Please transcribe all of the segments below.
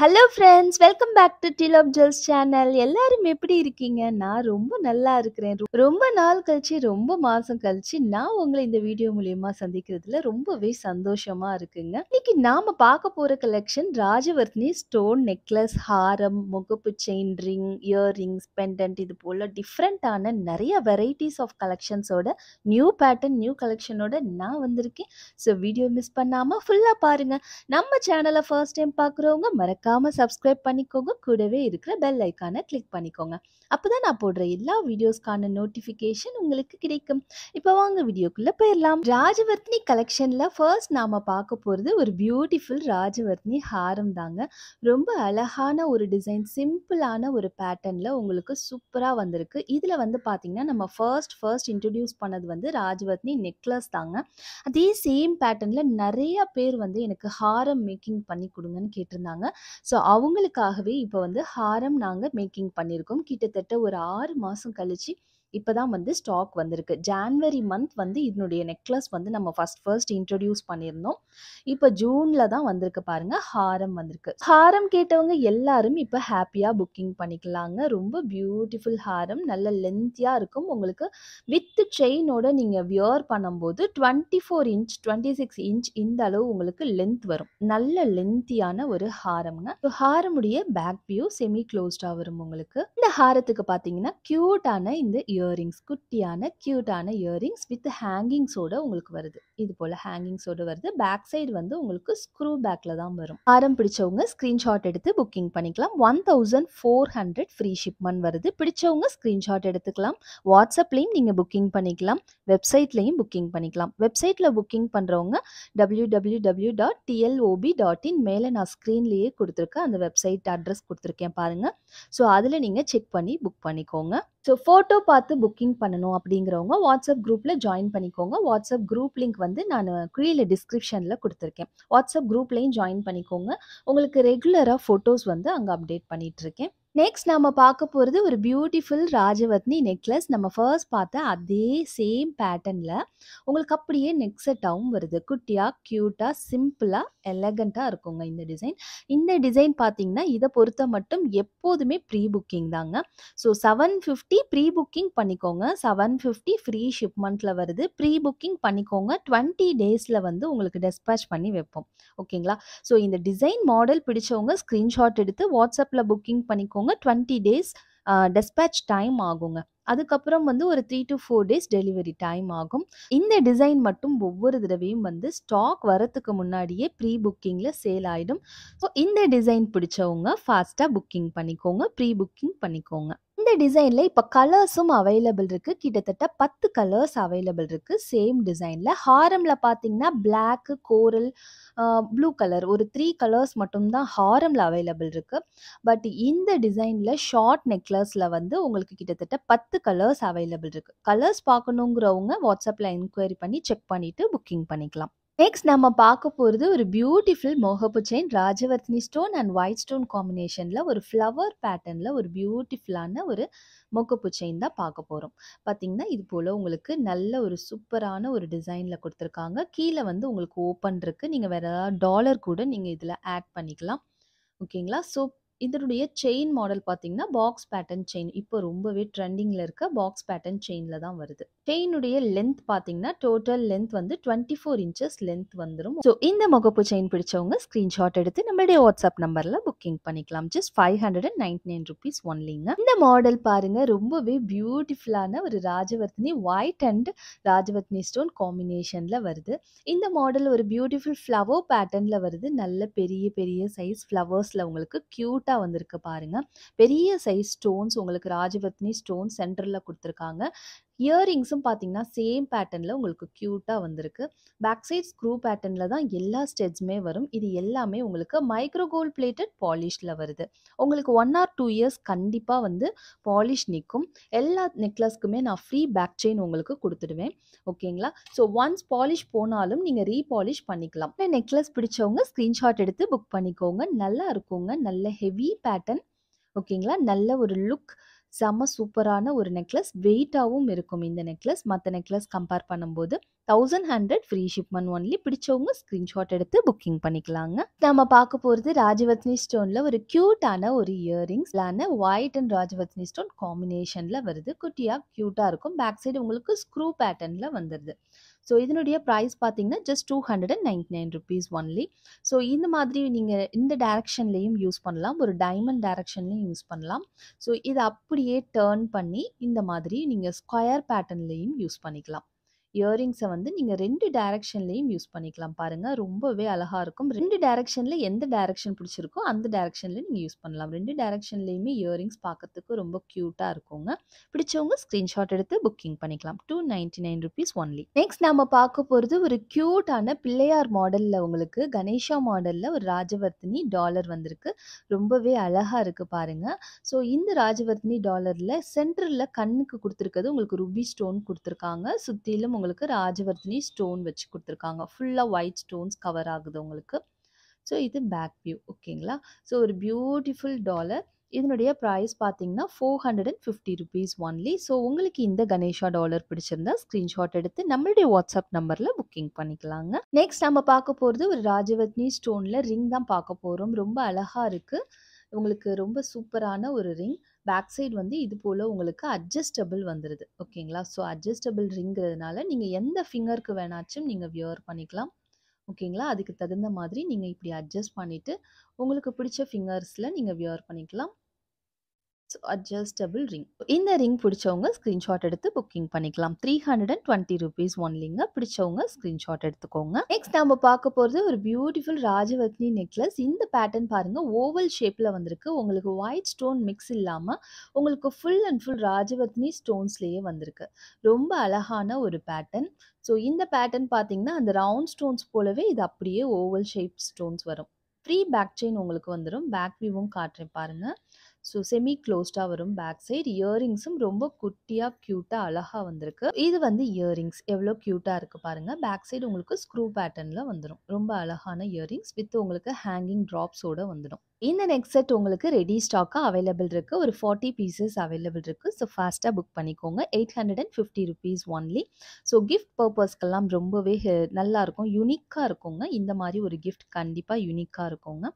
Hello friends, welcome back to deal of jewels channel. எல்லாரும் எப்படி இருக்கீங்க? நான் ரொம்ப நல்லா இருக்கிறேன். ரொம்ப நாள் கழிச்சு, ரொம்ப மாசம் கழிச்சு நான் உங்கள இந்த வீடியோ மூலியமா சந்திக்கிறதுல ரொம்பவே சந்தோஷமா இருக்குங்க. இன்னைக்கு நாம பார்க்க போற கலெக்ஷன் ராஜவர்த்தினி ஸ்டோன் நெக்லஸ், ஹாரம், முகப்பு செயின், ரிங், இயர்ரிங்ஸ், பெண்டன்ட் இது போல டிஃப்ரெண்டான நிறைய வெரைட்டிஸ் ஆஃப் கலெக்ஷன்ஸோட நியூ பேட்டர்ன், நியூ கலெக்ஷனோட நான் வந்திருக்கேன். ஸோ வீடியோ மிஸ் பண்ணாம ஃபுல்லா பாருங்க. நம்ம சேனலை ஃபர்ஸ்ட் டைம் பார்க்குறவங்க மறக்காம சப்ஸ்கிரைப் பண்ணிக்கோங்க. கூடவே இருக்கிற பெல் ஐக்கானை கிளிக் பண்ணிக்கோங்க. அப்பதான் நான் போடுற எல்லா வீடியோஸ்க்கான நோட்டிஃபிகேஷன் உங்களுக்கு கிடைக்கும். இப்போ வாங்க வீடியோக்குள்ள போயிடலாம். ராஜவர்த்தினி கலெக்ஷன்ல ஃபர்ஸ்ட் நாம பார்க்க போறது ஒரு பியூட்டிஃபுல் ராஜவர்த்தினி ஹாரம் தாங்க. ரொம்ப அழகான ஒரு டிசைன், சிம்பிளான ஒரு பேட்டர்ன்ல உங்களுக்கு சூப்பரா வந்திருக்கு. இதுல வந்து பாத்தீங்கன்னா நம்ம ஃபர்ஸ்ட் இன்ட்ரடியூஸ் பண்ணது வந்து ராஜவர்த்தினி நெக்லஸ் தாங்க. அதே சேம் பேட்டர்ன்ல நிறைய பேர் வந்து எனக்கு ஹாரம் மேக்கிங் பண்ணி கொடுங்கன்னு கேட்டிருந்தாங்க. ஸோ அவங்களுக்காகவே இப்போ வந்து ஹாரம் நாங்கள் மேக்கிங் பண்ணியிருக்கோம். கிட்டத்தட்ட ஒரு 6 மாதம் கழிச்சு இப்போ தான் வந்து ஸ்டாக் வந்திருக்கு. ஜான்வரி மந்த் வந்து இதனுடைய நெக்லஸ் வந்து நம்ம ஃபர்ஸ்ட் இன்ட்ரடியூஸ் பண்ணியிருந்தோம். இப்போ ஜூனில் தான் வந்திருக்கு பாருங்க, ஹாரம் வந்திருக்கு. ஹாரம் கேட்டவங்க எல்லாரும் இப்போ ஹாப்பியாக புக்கிங் பண்ணிக்கலாங்க. ரொம்ப பியூட்டிஃபுல் ஹாரம், நல்ல லென்த்தியாக இருக்கும். உங்களுக்கு வித் செயினோட நீங்கள் வியர் பண்ணும்போது 24 இன்ச் 26 இன்ச் இந்த அளவு உங்களுக்கு லென்த் வரும். நல்ல லென்த்தியான ஒரு ஹாரம்ங்க. ஹாரமுடைய பேக் வியூ செமி க்ளோஸ்டா வரும் உங்களுக்கு. இந்த ஹாரத்துக்கு பார்த்தீங்கன்னா கியூட்டான இந்த இயரிங்ஸ், குட்டியான கியூட்டான இயரிங்ஸ் வித் ஹேங்கிங்ஸோட உங்களுக்கு வருது. இது போல ஹேங்கிங்ஸோட வருது. பேக் சைடு வந்து உங்களுக்கு ஸ்க்ரூ பேக்ல தான் வரும். ஹாரம் பிடிச்சவங்க ஸ்கிரீன்ஷாட் எடுத்து புக்கிங் பண்ணிக்கலாம். 1400 ஃப்ரீ ஷிப்மெண்ட் வருது. பிடிச்சவங்க ஸ்கிரீன்ஷாட் எடுத்துக்கலாம். வாட்ஸ்அப்லையும் நீங்கள் புக்கிங் பண்ணிக்கலாம், வெப்சைட்லையும் புக்கிங் பண்ணிக்கலாம். வெப்சைட்டில் புக்கிங் பண்ணுறவங்க www.tlob.in மேலே நான் ஸ்க்ரீன்லேயே கொடுத்துருக்கேன், அந்த வெப்சைட் அட்ரஸ் கொடுத்துருக்கேன் பாருங்கள். ஸோ அதில் நீங்கள் செக் பண்ணி புக் பண்ணிக்கோங்க. ஸோ ஃபோட்டோ பார்த்து புக்கிங் பண்ணணும் அப்படிங்கிறவங்க வாட்ஸ்அப் குரூப்பில் ஜாயின் பண்ணிக்கோங்க. வாட்ஸ்அப் குரூப் லிங்க் வந்து நான் கீழே டிஸ்கிரிப்ஷனில் கொடுத்துருக்கேன். வாட்ஸ்அப் குரூப்லையும் ஜாயின் பண்ணிக்கோங்க. உங்களுக்கு ரெகுலராக ஃபோட்டோஸ் வந்து அங்கே அப்டேட் பண்ணிகிட்ருக்கேன். நெக்ஸ்ட் நம்ம பார்க்க போகிறது ஒரு பியூட்டிஃபுல் ராஜவர்த்தினி நெக்லஸ். நம்ம ஃபர்ஸ்ட் பார்த்த அதே சேம் பேட்டர்னில் உங்களுக்கு அப்படியே நெக் செட்டாகவும் வருது. குட்டியாக க்யூட்டாக சிம்பிளாக எலகண்ட்டாக இருக்குங்க இந்த டிசைன். இந்த டிசைன் பார்த்தீங்கன்னா இதை பொறுத்த மட்டும் எப்போதுமே ப்ரீ புக்கிங் தாங்க. ஸோ 750 ப்ரீ புக்கிங் பண்ணிக்கோங்க. 750 ஃப்ரீ ஷிப்மெண்ட்டில் வருது. ப்ரீ புக்கிங் பண்ணிக்கோங்க. 20 டேஸில் வந்து உங்களுக்கு டெஸ்பேச் பண்ணி வைப்போம். ஓகேங்களா? ஸோ இந்த டிசைன் மாடல் பிடிச்சவங்க ஸ்க்ரீன்ஷாட் எடுத்து வாட்ஸ்அப்பில் புக்கிங் பண்ணிக்கோங்க. 20 டேஸ் டெஸ்பேச் டைம் ஆகுங்க. அதுக்கப்புறம் வந்து ஒரு 3 to 4 டேஸ் டெலிவரி டைம் ஆகும். இந்த டிசைன் மட்டும் ஒவ்வொரு தடவையும் வந்து ஸ்டாக் வரத்துக்கு முன்னாடியே ப்ரீ புக்கிங்கில் சேல் ஆகிடும். ஸோ இந்த டிசைன் பிடிச்சவங்க ஃபாஸ்ட்டாக புக்கிங் பண்ணிக்கோங்க, ப்ரீ புக்கிங் பண்ணிக்கோங்க. இந்த டிசைனில் இப்போ கலர்ஸும் அவைலபிள் இருக்குது. கிட்டத்தட்ட 10 கலர்ஸ் அவைலபிள் இருக்குது சேம் டிசைனில். ஹாரமில் பார்த்தீங்கன்னா பிளாக்கு, கோரல், ப்ளூ கலர், ஒரு 3 கலர்ஸ் மட்டும்தான் ஹாரமில் அவைலபிள் இருக்குது. பட் இந்த டிசைனில் ஷார்ட் நெக்லஸில் வந்து உங்களுக்கு கிட்டத்தட்ட 10 கலர்ஸ் அவைலபிள் இருக்குது. கலர்ஸ் பார்க்கணுங்கிறவங்க வாட்ஸ்அப்பில் என்கொயரி பண்ணி செக் பண்ணிவிட்டு புக்கிங் பண்ணிக்கலாம். நெக்ஸ்ட் நம்ம பார்க்க போகிறது ஒரு பியூட்டிஃபுல் மோகப்பு chain, Rajavarthini stone and white stone காம்பினேஷனில் ஒரு ஃப்ளவர் பேட்டர்னில் ஒரு பியூட்டிஃபுல்லான ஒரு மொகப்பு செயின் தான் பார்க்க போகிறோம். பார்த்தீங்கன்னா இது போல் உங்களுக்கு நல்ல ஒரு சூப்பரான ஒரு டிசைனில் கொடுத்துருக்காங்க. கீழே வந்து உங்களுக்கு ஓப்பன் இருக்குது. நீங்கள் வேறு ஏதாவது டாலர் கூட நீங்கள் இதில் ஆட் பண்ணிக்கலாம். ஓகேங்களா? ஸோ இதனுடைய செயின் மாடல் பார்த்தீங்கன்னா பாக்ஸ் பேட்டர்ன் செயின். இப்போ ரொம்பவே ட்ரெண்டிங்கில் இருக்க பாக்ஸ் பேட்டர்ன் செயினில் தான் வருது. செயினுடைய லென்த் பார்த்தீங்கன்னா டோட்டல் லென்த் வந்து 24 இன்ச்சஸ் லென்த் வந்துடும். ஸோ இந்த முகப்பு செயின் பிடிச்சவங்க ஸ்க்ரீன்ஷாட் எடுத்து நம்மளுடைய வாட்ஸ்அப் நம்பரில் புக்கிங் பண்ணிக்கலாம். ஜஸ்ட் 599 ருபீஸ் ஒன்லிங்க. இந்த மாடல் பாருங்கள், ரொம்பவே பியூட்டிஃபுல்லான ஒரு Rajavarthini white and Rajavarthini stone காம்பினேஷனில் வருது. இந்த மாடல் ஒரு பியூட்டிஃபுல் ஃப்ளவர் பேட்டர்னில் வருது. நல்ல பெரிய பெரிய சைஸ் ஃப்ளவர்ஸில் உங்களுக்கு க்யூட்டாக வந்திருக்கு பாருங்க. பெரிய சைஸ் ஸ்டோன்ஸ் உங்களுக்கு ராஜவர்த்தினி ஸ்டோன் சென்டரில் கொடுத்துருக்காங்க. இயரிங்ஸும் பார்த்தீங்கன்னா சேம் பேட்டர்னில் உங்களுக்கு க்யூட்டாக வந்திருக்கு. பேக் சைட் ஸ்க்ரூ பேட்டர்னில் தான் எல்லா ஸ்டெட்ஸுமே வரும். இது எல்லாமே உங்களுக்கு மைக்ரோ கோல்ட் பிளேட்டட் பாலிஷில் வருது. உங்களுக்கு 1 or 2 இயர்ஸ் கண்டிப்பாக வந்து பாலிஷ் நிற்கும். எல்லா நெக்லஸ்க்குமே நான் ஃப்ரீ பேக் செயின் உங்களுக்கு கொடுத்துடுவேன். ஓகேங்களா? ஸோ ஒன்ஸ் பாலிஷ் போனாலும் நீங்கள் ரீபாலிஷ் பண்ணிக்கலாம். இந்த நெக்லஸ் பிடிச்சவங்க ஸ்க்ரீன்ஷாட் எடுத்து புக் பண்ணிக்கோங்க. நல்லா இருக்குங்க, நல்ல ஹெவி பேட்டர்ன். ஓகேங்களா? நல்ல ஒரு லுக், செம்ம சூப்பரான ஒரு நெக்லஸ். வெயிட்டாவும் இருக்கும் இந்த நெக்லஸ். மத்த நெக்லஸ் கம்பேர் பண்ணும்போது. 1100 ஃப்ரீ ஷிப்மெண்ட் ஒன்லி. பிடிச்சவங்க ஸ்கிரீன்ஷாட் எடுத்து புக்கிங் பண்ணிக்கலாங்க. நம்ம பார்க்க போறது ராஜவர்த்தினி ஸ்டோன்ல ஒரு கியூட்டான ஒரு earrings. White and Rajavarthini stone காம்பினேஷன்ல வருது. குட்டியா கியூட்டா இருக்கும். பேக் சைடு உங்களுக்கு ஸ்க்ரூ பேட்டர்ன்ல வந்துருது. ஸோ இதனுடைய ப்ரைஸ் பார்த்தீங்கன்னா ஜஸ்ட் 299 ருபீஸ் ஒன்லி. ஸோ இந்த மாதிரி நீங்கள் இந்த டைரக்ஷன்லேயும் யூஸ் பண்ணலாம். ஒரு டைமண்ட் டைரக்ஷன்லையும் யூஸ் பண்ணலாம். ஸோ இதை அப்படியே டர்ன் பண்ணி இந்த மாதிரி நீங்கள் ஸ்கொயர் பேட்டர்ன்லேயும் யூஸ் பண்ணிக்கலாம். இயரிங்ஸை வந்து நீங்கள் 2 டைரக்ஷன்லேயும் யூஸ் பண்ணிக்கலாம். பாருங்கள் ரொம்பவே அழகாக இருக்கும். 2 டைரக்ஷனில் எந்த டைரக்ஷன் பிடிச்சிருக்கோ அந்த டைரக்ஷனில் நீங்கள் யூஸ் பண்ணலாம். 2 டைரக்ஷன்லேயுமே இயரிங்ஸ் பார்க்கறதுக்கு ரொம்ப க்யூட்டாக இருக்குங்க. பிடிச்சவங்க ஸ்க்ரீன்ஷாட் எடுத்து புக்கிங் பண்ணிக்கலாம். 299 ருபீஸ் ஒன்லி. நெக்ஸ்ட் நம்ம பார்க்க போகிறது ஒரு க்யூட்டான பிள்ளையார் மாடலில் உங்களுக்கு கணேஷா மாடலில் ஒரு ராஜவர்த்தினி டாலர் வந்திருக்கு. ரொம்பவே அழகாக இருக்குது பாருங்கள். ஸோ இந்த ராஜவர்த்தினி டாலரில் சென்டரில் கண்ணுக்கு கொடுத்துருக்கிறது உங்களுக்கு ருபி ஸ்டோன் கொடுத்துருக்காங்க. சுற்றிலும் உங்களுக்கு ராஜவர்த்தினி ஸ்டோன் வச்சு கொடுத்துருக்காங்க. ஃபுல்லாக ஒயிட் ஸ்டோன்ஸ் கவர் ஆகுது உங்களுக்கு. ஸோ இது பேக் வியூ ஓகேங்களா. ஸோ ஒரு பியூட்டிஃபுல் டாலர். இதனுடைய ப்ரைஸ் பார்த்தீங்கன்னா 450 ருபீஸ் ஒன்லி. ஸோ உங்களுக்கு இந்த கணேஷா டாலர் பிடிச்சிருந்தா ஸ்க்ரீன்ஷாட் எடுத்து நம்மளுடைய வாட்ஸ்அப் நம்பரில் புக்கிங் பண்ணிக்கலாங்க. நெக்ஸ்ட் நம்ம பார்க்க போகிறது ஒரு ராஜவர்த்தினி ஸ்டோனில் ரிங் தான் பார்க்க போகிறோம். ரொம்ப அழகாக இருக்குது. உங்களுக்கு ரொம்ப சூப்பரான ஒரு ரிங். பேக் சைடு வந்து இது போல் உங்களுக்கு அட்ஜஸ்டபிள் வந்துடுது ஓகேங்களா. ஸோ அட்ஜஸ்டபிள் ரிங்கிறதுனால நீங்கள் எந்த ஃபிங்கருக்கு வேணாச்சும் நீங்கள் வியர் பண்ணிக்கலாம் ஓகேங்களா. அதுக்கு தகுந்த மாதிரி நீங்கள் இப்படி அட்ஜஸ்ட் பண்ணிவிட்டு உங்களுக்கு பிடிச்ச ஃபிங்கர்ஸில் நீங்கள் வியர் பண்ணிக்கலாம். So adjustable ring. இந்த ரிங் பிடிச்சவங்க ஸ்க்ரீன்ஷாட் எடுத்து புக்கிங் பண்ணிக்கலாம். 320 ருபீஸ் ஒன்லிங்க. பிடிச்சவங்க ஸ்க்ரீன்ஷாட் எடுத்துக்கோங்க. நெக்ஸ்ட் நம்ம பார்க்க போகிறது ஒரு பியூட்டிஃபுல் ராஜவர்த்தினி நெக்லஸ். இந்த பேட்டர்ன் பாருங்கள் ஓவல் ஷேப்பில் வந்திருக்கு. உங்களுக்கு ஒயிட் ஸ்டோன் மிக்ஸ் இல்லாமல் உங்களுக்கு ஃபுல் அண்ட் ஃபுல் ராஜவர்த்தினி ஸ்டோன்ஸ்லேயே வந்திருக்கு. ரொம்ப அழகான ஒரு பேட்டர்ன். ஸோ இந்த பேட்டர்ன் பார்த்தீங்கன்னா அந்த ரவுண்ட் ஸ்டோன்ஸ் போலவே இது அப்படியே ஓவல் ஷேப் ஸ்டோன்ஸ் வரும். ஃப்ரீ பேக் செயின் உங்களுக்கு வந்துடும். பேக் வியூவும் காட்டுறேன் பாருங்கள். ஸோ செமி க்ளோஸ்டாக வரும் பேக் சைடு. இயரிங்ஸும் ரொம்ப குட்டியாக க்யூட்டாக அழகாக வந்திருக்கு. இது வந்து இயரிங்ஸ் எவ்வளோ க்யூட்டாக இருக்குது பாருங்கள். பேக் சைடு உங்களுக்கு ஸ்க்ரூ பேட்டர்னில் வந்துடும். ரொம்ப அழகான இயரிங்ஸ் வித் உங்களுக்கு ஹேங்கிங் ட்ராப்ஸோடு வந்துடும். இந்த நெக்ஸ்ட் செட் உங்களுக்கு ரெடி ஸ்டாக்காக அவைலபிள் இருக்குது. ஒரு 40 பீசஸ் அவைலபிள் இருக்குது. ஸோ ஃபாஸ்ட்டாக புக் பண்ணிக்கோங்க. 850 ருபீஸ் ஒன்லி. ஸோ கிஃப்ட் பர்பஸ்க்கெல்லாம் ரொம்பவே நல்லாயிருக்கும். யூனிக்காக இருக்குங்க. இந்த மாதிரி ஒரு கிஃப்ட் கண்டிப்பாக யூனிக்காக இருக்குங்க.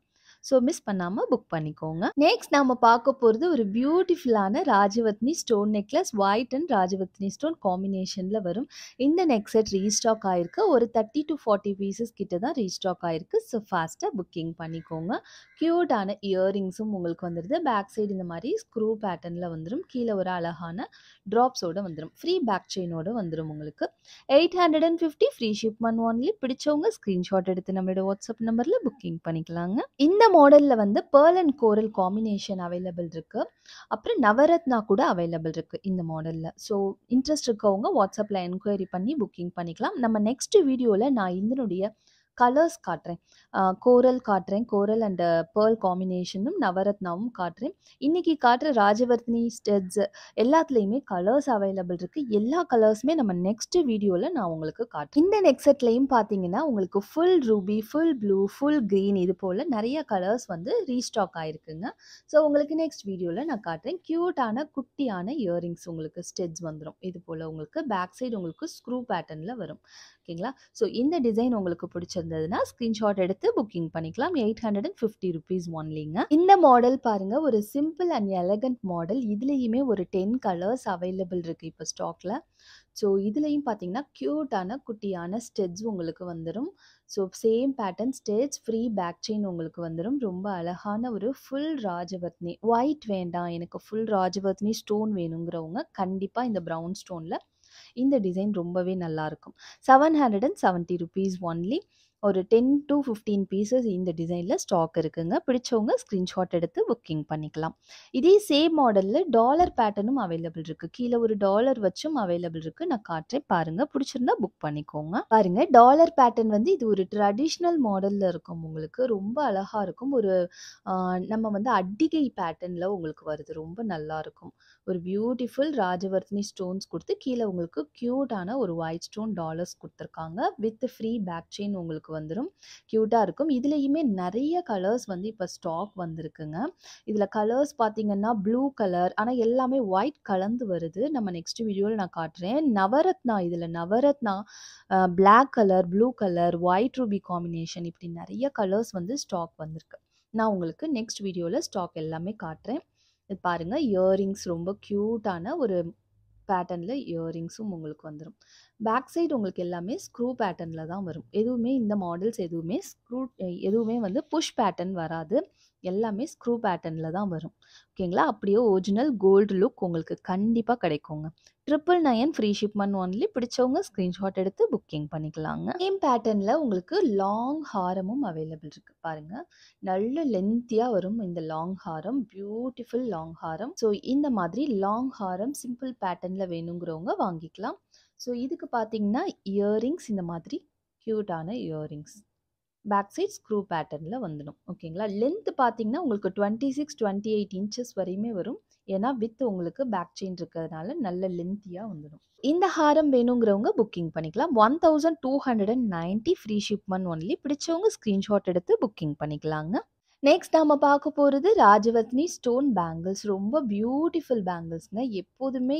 ஸோ மிஸ் பண்ணாமல் புக் பண்ணிக்கோங்க. நெக்ஸ்ட் நம்ம பார்க்க போகிறது ஒரு பியூட்டிஃபுல்லான Rajavarthini stone necklace. White and Rajavarthini stone காம்பினேஷனில் வரும். இந்த நெக் செட் ரீஸ்டாக் ஆயிருக்கு. ஒரு 30 to 40 பீசஸ் கிட்ட தான் ரீஸ்டாக் ஆயிருக்கு. ஸோ ஃபாஸ்ட்டாக புக்கிங் பண்ணிக்கோங்க. க்யூட்டான இயரிங்ஸும் உங்களுக்கு வந்துடுது. பேக் சைடு இந்த மாதிரி ஸ்க்ரூ பேட்டர்னில் வந்துடும். கீழே ஒரு அழகான ட்ராப்ஸோடு வந்துடும். ஃப்ரீ பேக் செயினோடு வந்துடும் உங்களுக்கு. 850 ஃப்ரீ ஷிப்மெண்ட் ஒன்லி. பிடிச்சவங்க ஸ்க்ரீன்ஷாட் எடுத்து நம்மளோட வாட்ஸ்அப் நம்பரில் புக்கிங் பண்ணிக்கலாங்க. இந்த மாடலில் வந்து pearl and coral combination available இருக்குது. அப்புறம் நவரத்னா கூட அவைலபிள் இருக்குது இந்த மாடலில். ஸோ இன்ட்ரெஸ்ட் இருக்கவங்க வாட்ஸ்அப்பில் என்கொயரி பண்ணி புக்கிங் பண்ணிக்கலாம். நம்ம நெக்ஸ்ட் வீடியோவில் நான் இதனுடைய கலர்ஸ் காட்டுறேன். கோரல் காட்டுறேன். கோரல் அண்ட் பேர்ல் காம்பினேஷனும் நவரத்னாவும் காட்டுறேன். இன்றைக்கி காட்டுற ராஜவர்த்தினி ஸ்டெட்ஸ் எல்லாத்துலேயுமே கலர்ஸ் அவைலபிள் இருக்குது. எல்லா கலர்ஸுமே நம்ம நெக்ஸ்ட் வீடியோவில் நான் உங்களுக்கு காட்டுறேன். இந்த நெக்ஸ்ட் செட்லேயும் பார்த்தீங்கன்னா உங்களுக்கு full Ruby, full blue, full green இது போல் நிறைய கலர்ஸ் வந்து ரீஸ்டாக் ஆகிருக்குங்க. ஸோ உங்களுக்கு நெக்ஸ்ட் வீடியோவில் நான் காட்டுறேன். க்யூட்டான குட்டியான இயரிங்ஸ் உங்களுக்கு ஸ்டெட்ஸ் வந்துடும். இது போல் உங்களுக்கு பேக் சைடு உங்களுக்கு ஸ்க்ரூ பேட்டர்னில் வரும் ஓகேங்களா. ஸோ இந்த டிசைன் உங்களுக்கு பிடிச்சிருந்ததுன்னா ஸ்க்ரீன்ஷாட் எடுத்து புக்கிங் பண்ணிக்கலாம். 850 ருபீஸ் ஒன்லிங்க. இந்த மாடல் பாருங்க ஒரு சிம்பிள் அண்ட் எலகண்ட் மாடல். இதுலேயுமே ஒரு 10 கலர்ஸ் அவைலபிள் இருக்குது இப்போ ஸ்டாக்ல. ஸோ இதுலேயும் பார்த்தீங்கன்னா க்யூட்டான குட்டியான ஸ்டெட்ஸ் உங்களுக்கு வந்துடும். So same pattern studs free back chain உங்களுக்கு வந்துடும். ரொம்ப அழகான ஒரு ஃபுல் ராஜவர்த்தினி. ஒயிட் வேண்டாம் எனக்கு ஃபுல் ராஜவர்த்தினி ஸ்டோன் வேணுங்கிறவங்க கண்டிப்பாக இந்த ப்ரௌன் ஸ்டோனில் இந்த டிசைன் ரொம்பவே நல்லாயிருக்கும். 770 ருபீஸ் ஒன்லி. ஒரு 10 to 15 பீசஸ் இந்த டிசைனில் ஸ்டாக் இருக்குங்க. பிடிச்சவங்க ஸ்க்ரீன்ஷாட் எடுத்து புக்கிங் பண்ணிக்கலாம். இதே சேம் மாடலில் டாலர் பேட்டர்னும் அவைலபிள் இருக்குது. கீழே ஒரு டாலர் வச்சும் அவைலபிள் இருக்குது. நான் காட்டுறேன் பாருங்கள். பிடிச்சிருந்தா புக் பண்ணிக்கோங்க. பாருங்கள் டாலர் பேட்டர்ன் வந்து இது ஒரு ட்ரெடிஷ்னல் மாடலில் இருக்கும். உங்களுக்கு ரொம்ப அழகாக இருக்கும். ஒரு நம்ம வந்து அட்டிகை பேட்டர்னில் உங்களுக்கு வருது. ரொம்ப நல்லாயிருக்கும். ஒரு பியூட்டிஃபுல் ராஜவர்த்தினி ஸ்டோன்ஸ் கொடுத்து கீழே உங்களுக்கு க்யூட்டான ஒரு ஒயிட் ஸ்டோன் டாலர்ஸ் கொடுத்துருக்காங்க. வித் ஃப்ரீ பேக் செயின் உங்களுக்கு வந்துரும். கியூட்டா இருக்கும். இதுலயுமே நெறைய கலர்ஸ் வந்து இப்ப ஸ்டாக் வந்திருக்குங்க. இதுல கலர்ஸ் பார்த்தீங்கன்னா, ப்ளூ கலர் ஆனா எல்லாமே ஒயிட் கலந்து வருது. நம்ம நெக்ஸ்ட் வீடியோல நான் காட்டுறேன். நவரத்னா இதுல Navaratna black colour, blue colour, white ruby combination இப்படி நெறைய கலர்ஸ் வந்து ஸ்டாக் வந்திருக்கு. நான் உங்களுக்கு நெக்ஸ்ட் வீடியோல ஸ்டாக் எல்லாமே காட்டுறேன். இது பாருங்க இயரிங்ஸ் ரொம்ப கியூட்டான ஒரு பேட்டர்ன்ல இயரிங்ஸும் உங்களுக்கு வந்துரும். பேக் சைடு உங்களுக்கு எல்லாமே ஸ்க்ரூ பேட்டர்ன்ல தான் வரும். எதுவுமே இந்த மாடல்ஸ் எதுவுமே எதுவுமே வந்து புஷ் பேட்டர்ன் வராது. எல்லாமே ஸ்க்ரூ பேட்டர்ன்ல தான் வரும். ஓகேங்களா? அப்படியே ஒரிஜினல் கோல்டு லுக் உங்களுக்கு கண்டிப்பா கிடைக்குங்க. 999 ஃப்ரீ ஷிப்மெண்ட் ஒன்லி. பிடிச்சவங்க ஸ்கிரீன்ஷாட் எடுத்து புக்கிங் பண்ணிக்கலாங்க. சேம் பேட்டர்ன்ல உங்களுக்கு லாங் ஹாரமும் அவைலபிள் இருக்கு. பாருங்க. நல்ல லென்த்தியா வரும் இந்த லாங் ஹாரம். பியூட்டிஃபுல் லாங் ஹாரம். ஸோ இந்த மாதிரி லாங் ஹாரம் சிம்பிள் பேட்டர்ன்ல வேணுங்கிறவங்க வாங்கிக்கலாம். ஸோ இதுக்கு பார்த்தீங்கன்னா இயரிங்ஸ் இந்த மாதிரி கியூட்டான இயரிங்ஸ். பேக் சைட் ஸ்க்ரூ பேட்டர்ன்ல வந்துடும். ஓகேங்களா? லென்த் பார்த்தீங்கன்னா உங்களுக்கு 26, 28 இன்ச்சஸ் வரையுமே வரும். ஏன்னா வித் உங்களுக்கு பேக் செயின் இருக்கிறதுனால நல்ல லென்த்தியா வந்துடும். இந்த ஹாரம் வேணுங்கிறவங்க புக்கிங் பண்ணிக்கலாம். 1290 ஃப்ரீ ஷிப்மெண்ட் ஒன்லி. பிடிச்சவங்க ஸ்கிரீன்ஷாட் எடுத்து புக்கிங் பண்ணிக்கலாங்க. நெக்ஸ்ட் நாம பார்க்க போறது ராஜவத்னி ஸ்டோன் பேங்கிள்ஸ். ரொம்ப பியூட்டிஃபுல் பேங்கிள்ஸ்ங்க. எப்போதுமே